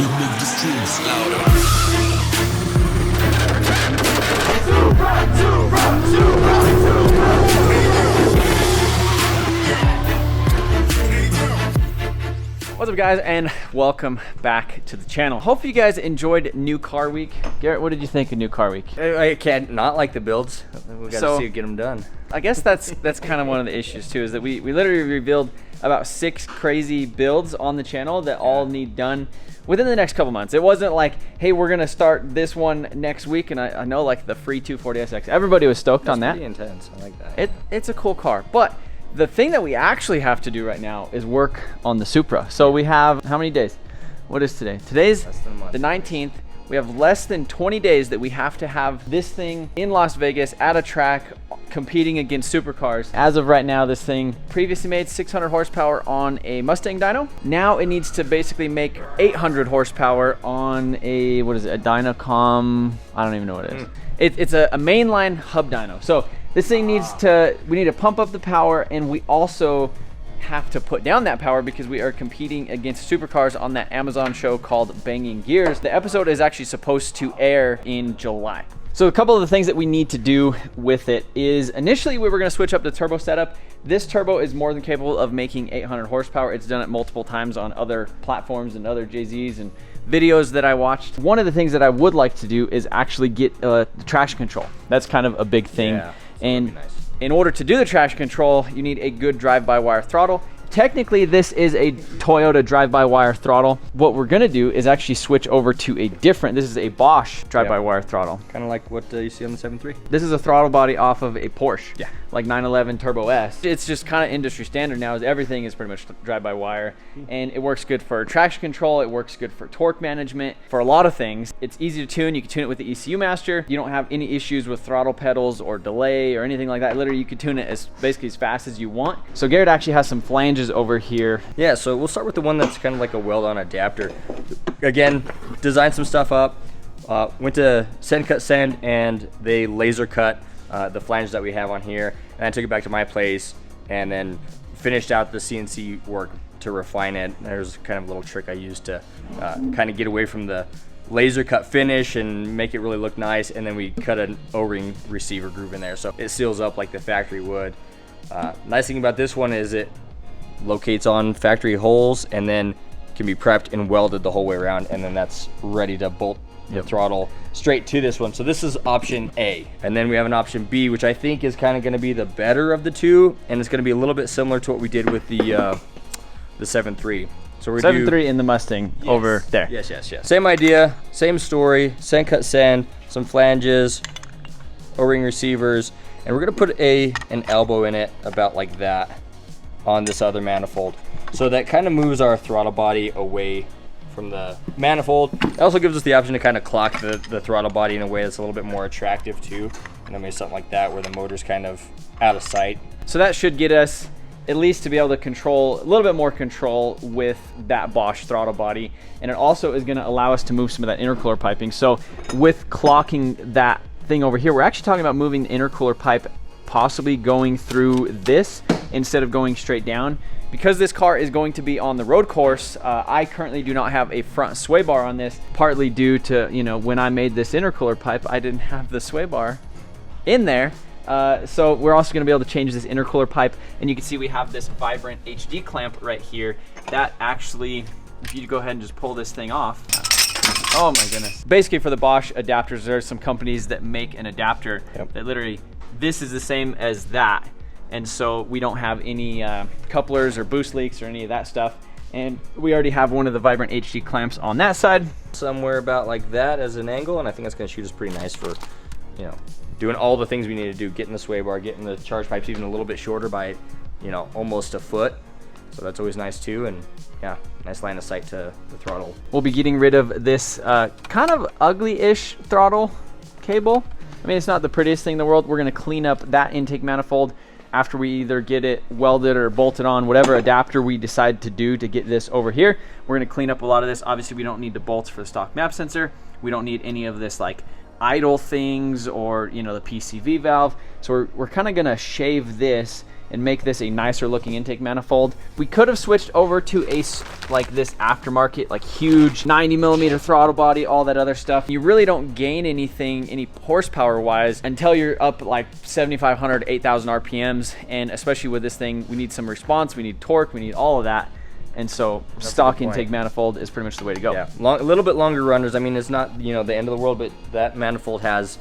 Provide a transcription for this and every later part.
make the strings louder. What's up, guys, and welcome back to the channel. Hope you guys enjoyed New Car Week. Garrett, what did you think of New Car Week? I can't not like the builds. We got to see get them done. I guess that's kind of one of the issues too, is that we literally revealed about 6 crazy builds on the channel that all need done within the next couple months. It wasn't like, hey, we're gonna start this one next week, and I know like the free 240SX, everybody was stoked on that. Pretty intense. I like that. It's a cool car, but the thing that we actually have to do right now is work on the Supra. So we have, how many days? What is today? Today's the 19th. We have less than 20 days that we have to have this thing in Las Vegas at a track competing against supercars. As of right now, this thing previously made 600 horsepower on a Mustang dyno. Now it needs to basically make 800 horsepower on a, what is it, a Dynacom? I don't even know what it is. It's a mainline hub dyno. So this thing needs to, we need to pump up the power, and we also have to put down that power because we are competing against supercars on that Amazon show called Banging Gears. The episode is actually supposed to air in July. So a couple of the things that we need to do with it is, initially we were going to switch up the turbo setup. This turbo is more than capable of making 800 horsepower. It's done it multiple times on other platforms and other JZs and videos that I watched. One of the things that I would like to do is actually get the traction control. That's kind of a big thing. Yeah, and nice. In order to do the traction control, you need a good drive-by-wire throttle. Technically, this is a Toyota drive-by-wire throttle. What we're gonna do is actually switch over to a different, this is a Bosch drive-by-wire throttle. Kind of like what you see on the 7.3. This is a throttle body off of a Porsche. Yeah. Like 911 Turbo S. It's just kind of industry standard now, is everything is pretty much drive-by-wire. And it works good for traction control, it works good for torque management, for a lot of things. It's easy to tune, you can tune it with the ECU master. You don't have any issues with throttle pedals or delay or anything like that. Literally, you can tune it basically as fast as you want. So Garrett actually has some flanges over here. Yeah, so we'll start with the one that's kind of like a weld-on adapter. Again, designed some stuff up, went to Send Cut Send, and they laser cut the flange that we have on here, and I took it back to my place and then finished out the CNC work to refine it. There's kind of a little trick I used to kind of get away from the laser cut finish and make it really look nice, and then we cut an O-ring receiver groove in there so it seals up like the factory would. Nice thing about this one is it locates on factory holes and then can be prepped and welded the whole way around, and then that's ready to bolt the throttle straight to this one. So this is option A, and then we have an option B, which I think is kind of going to be the better of the two, and it's going to be a little bit similar to what we did with the 7.3. So we're 7.3 in the Mustang over there. Yes. Same idea, same story. Send cut send, some flanges, O-ring receivers, and we're going to put an elbow in it about like that on this other manifold. So that kind of moves our throttle body away from the manifold. It also gives us the option to kind of clock the throttle body in a way that's a little bit more attractive too. And maybe something like that where the motor's kind of out of sight. So that should get us at least to be able to control, a little bit more control with that Bosch throttle body. And it also is gonna allow us to move some of that intercooler piping. So with clocking that thing over here, we're actually talking about moving the intercooler pipe, possibly going through this instead of going straight down. Because this car is going to be on the road course, I currently do not have a front sway bar on this, partly due to, you know, when I made this intercooler pipe, I didn't have the sway bar in there. So we're also gonna be able to change this intercooler pipe, and you can see we have this Vibrant HD clamp right here that actually, if you go ahead and just pull this thing off, oh my goodness. Basically for the Bosch adapters, there are some companies that make an adapter that literally, this is the same as that. And so we don't have any couplers or boost leaks or any of that stuff. And we already have one of the Vibrant HD clamps on that side. Somewhere about like that as an angle, and I think that's gonna shoot us pretty nice for, you know, doing all the things we need to do, getting the sway bar, getting the charge pipes even a little bit shorter by, you know, almost a foot. So that's always nice too, and yeah, nice line of sight to the throttle. We'll be getting rid of this kind of ugly-ish throttle cable. I mean, it's not the prettiest thing in the world. We're gonna clean up that intake manifold after we either get it welded or bolted on, whatever adapter we decide to do to get this over here. We're gonna clean up a lot of this. Obviously, we don't need the bolts for the stock map sensor. We don't need any of this like idle things or, you know, the PCV valve. So we're kind of gonna shave this and make this a nicer looking intake manifold. We could have switched over to like this aftermarket, like huge 90 millimeter throttle body, all that other stuff. You really don't gain anything, any horsepower wise, until you're up like 7,500, 8,000 RPMs. And especially with this thing, we need some response, we need torque, we need all of that. And so stock intake manifold is pretty much the way to go. Yeah, a little bit longer runners. I mean, it's not, you know, the end of the world, but that manifold has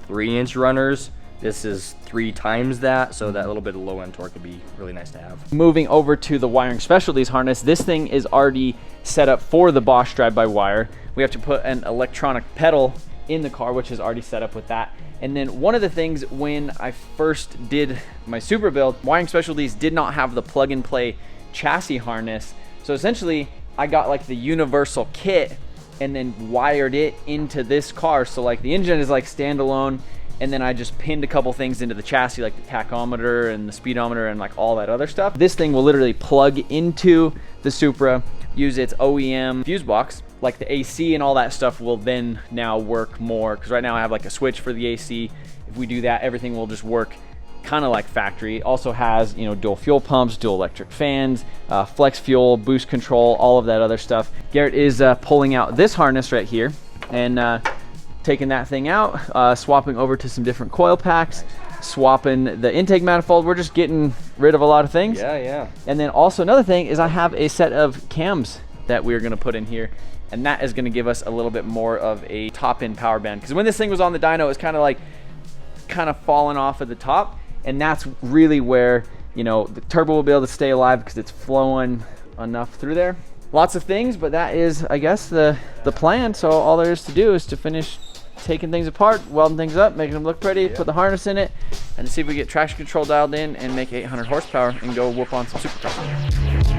3-inch runners. This is 3 times that, so that little bit of low end torque would be really nice to have. Moving over to the wiring specialties harness, this thing is already set up for the Bosch drive-by-wire. We have to put an electronic pedal in the car, which is already set up with that. And then one of the things when I first did my Supra build, wiring specialties did not have the plug-and-play chassis harness. So essentially, I got like the universal kit and then wired it into this car. So like the engine is like standalone, and then I just pinned a couple things into the chassis, like the tachometer and the speedometer and like all that other stuff. This thing will literally plug into the Supra, use its OEM fuse box, like the AC and all that stuff will then now work more, because right now I have like a switch for the AC. If we do that, everything will just work kind of like factory. It also has, you know, dual fuel pumps, dual electric fans, flex fuel, boost control, all of that other stuff. Garrett is pulling out this harness right here and taking that thing out, swapping over to some different coil packs, swapping the intake manifold. We're just getting rid of a lot of things. Yeah. And then also another thing is I have a set of cams that we're gonna put in here, and that is gonna give us a little bit more of a top end power band. Because when this thing was on the dyno, it was kind of falling off at the top. And that's really where, you know, the turbo will be able to stay alive because it's flowing enough through there. Lots of things, but that is, I guess, the plan. So all there is to do is to finish taking things apart, welding things up, making them look pretty, put the harness in it, and see if we get traction control dialed in and make 800 horsepower and go whoop on some supercars.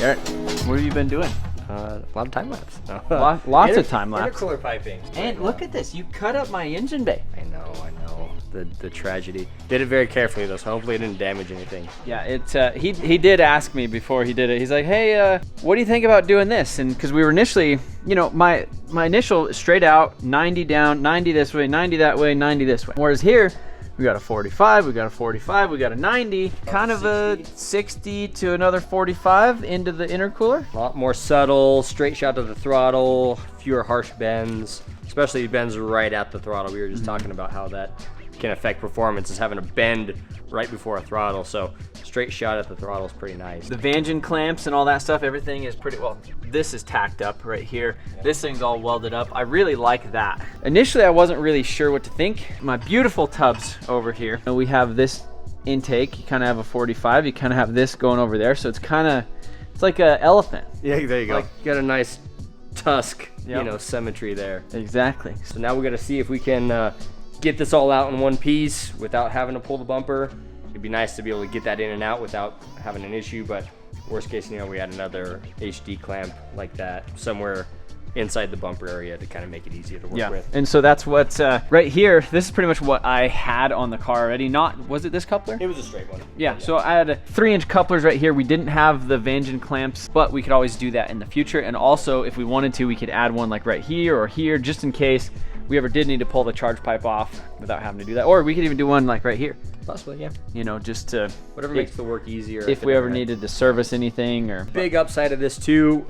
Garrett, what have you been doing? A lot of time lapse. Lots of time lapse. Intercooler piping. And look at this, you cut up my engine bay. I know. The tragedy. Did it very carefully though, so hopefully it didn't damage anything. Yeah, he did ask me before he did it. He's like, hey, what do you think about doing this? And because we were initially, you know, my initial straight out 90 down, 90 this way, 90 that way, 90 this way. Whereas here, we got a 45, we got a 45, we got a 90, kind of a 60 to another 45 into the intercooler. A lot more subtle, straight shot to the throttle, fewer harsh bends, especially bends right at the throttle. We were just talking about how that can affect performance, is having a bend right before a throttle. So straight shot at the throttle is pretty nice. The Vangeon clamps and all that stuff, everything is pretty well. This is tacked up right here. Yeah. This thing's all welded up. I really like that. Initially, I wasn't really sure what to think. My beautiful tubs over here. And we have this intake. You kind of have a 45. You kind of have this going over there. So it's kind of, it's like an elephant. Yeah, there you go. Like, you got a nice tusk, yep, you know, symmetry there. Exactly. So now we got to see if we can get this all out in one piece without having to pull the bumper. It'd be nice to be able to get that in and out without having an issue, but worst case scenario, we had another HD clamp like that somewhere inside the bumper area to kind of make it easier to work with. And so that's what, right here, this is pretty much what I had on the car already. Not, was it this coupler? It was a straight one. Yeah, so I had 3-inch couplers right here. We didn't have the Vangeon clamps, but we could always do that in the future. And also, if we wanted to, we could add one like right here or here, just in case we ever did need to pull the charge pipe off without having to do that. Or we could even do one like right here. Possibly, yeah. You know, just to... Whatever makes the work easier. If we ever needed to service anything or... Big upside of this too,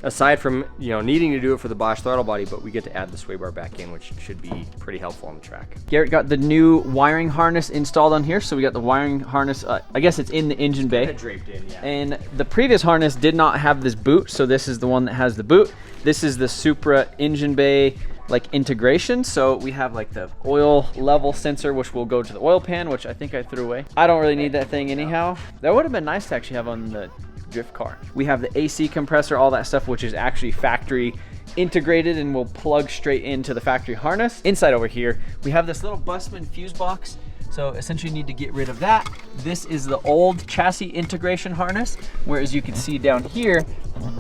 aside from, you know, needing to do it for the Bosch throttle body, but we get to add the sway bar back in, which should be pretty helpful on the track. Garrett got the new wiring harness installed on here. So we got the wiring harness, I guess it's in the engine bay. Kind of draped in, yeah. And the previous harness did not have this boot. So this is the one that has the boot. This is the Supra engine bay like integration. So we have like the oil level sensor, which will go to the oil pan, which I think I threw away. I don't really need that thing anyhow. That would have been nice to actually have on the drift car. We have the AC compressor, all that stuff, which is actually factory integrated and will plug straight into the factory harness. Inside over here, we have this little Busman fuse box. So essentially you need to get rid of that. This is the old chassis integration harness, whereas you can see down here,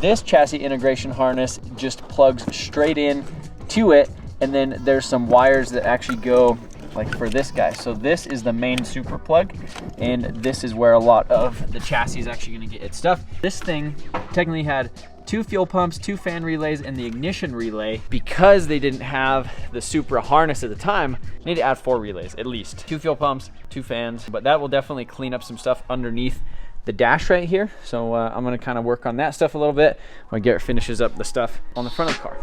this chassis integration harness just plugs straight in to it, and then there's some wires that actually go like for this guy. So this is the main Supra plug, and this is where a lot of the chassis is actually going to get its stuff. This thing technically had 2 fuel pumps, 2 fan relays, and the ignition relay. Because they didn't have the Supra harness at the time, need to add 4 relays at least. 2 fuel pumps, 2 fans, but that will definitely clean up some stuff underneath the dash right here. So I'm going to kind of work on that stuff a little bit when Garrett finishes up the stuff on the front of the car.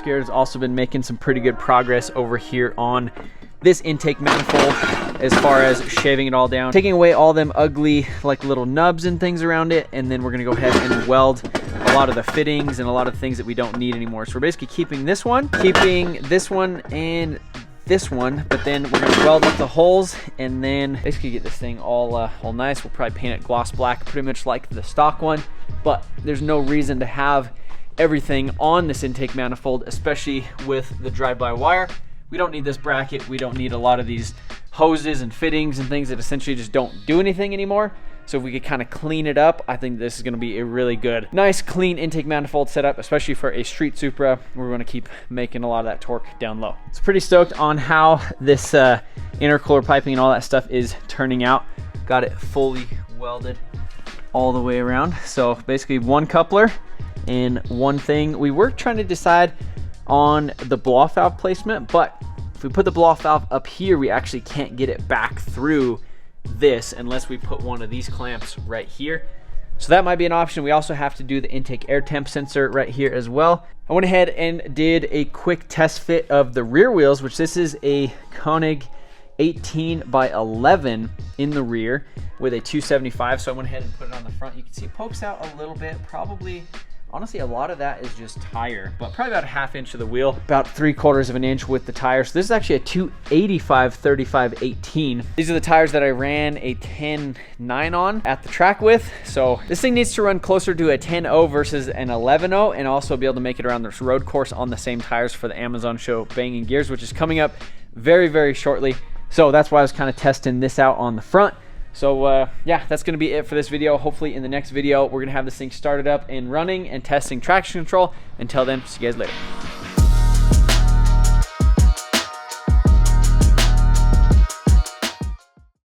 Garrett's also been making some pretty good progress over here on this intake manifold as far as shaving it all down, taking away all them ugly like little nubs and things around it, and then we're gonna go ahead and weld a lot of the fittings and a lot of things that we don't need anymore. So we're basically keeping this one, and this one, but then we're gonna weld up the holes and then basically get this thing all nice. We'll probably paint it gloss black, pretty much like the stock one, but there's no reason to have everything on this intake manifold, especially with the drive-by-wire. We don't need this bracket. We don't need a lot of these hoses and fittings and things that essentially just don't do anything anymore. So if we could kind of clean it up, I think this is going to be a really good, nice, clean intake manifold setup, especially for a street Supra. We're going to keep making a lot of that torque down low. It's pretty stoked on how this intercooler piping and all that stuff is turning out. Got it fully welded all the way around. So basically one coupler and one thing. We were trying to decide on the blow-off valve placement, but if we put the blow-off valve up here, we actually can't get it back through this unless we put one of these clamps right here. So that might be an option. We also have to do the intake air temp sensor right here as well. I went ahead and did a quick test fit of the rear wheels, which this is a Koenig 18 by 11 in the rear with a 275. So I went ahead and put it on the front. You can see it pokes out a little bit, probably. Honestly, a lot of that is just tire, but probably about a 1/2 inch of the wheel, about 3/4 of an inch with the tire. So this is actually a 285/35/18. These are the tires that I ran a 10.9 on at the track with. So this thing needs to run closer to a 10.0 versus an 11.0, and also be able to make it around this road course on the same tires for the Amazon show Banging Gears, which is coming up very, very shortly. So that's why I was kind of testing this out on the front. So yeah, that's gonna be it for this video. Hopefully in the next video, we're gonna have this thing started up and running and testing traction control. Until then, see you guys later.